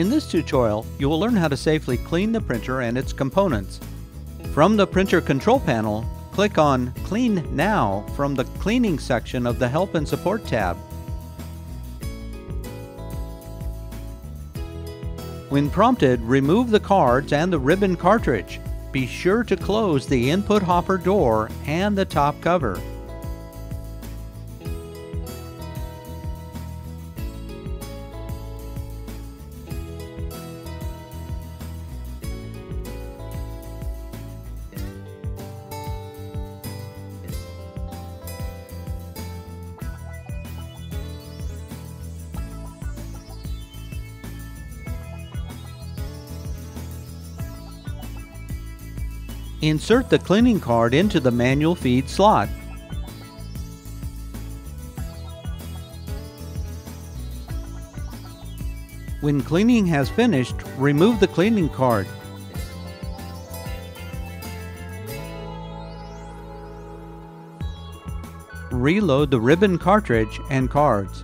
In this tutorial, you will learn how to safely clean the printer and its components. From the printer control panel, click on Clean Now from the Cleaning section of the Help and Support tab. When prompted, remove the cards and the ribbon cartridge. Be sure to close the input hopper door and the top cover. Insert the cleaning card into the manual feed slot. When cleaning has finished, remove the cleaning card. Reload the ribbon cartridge and cards.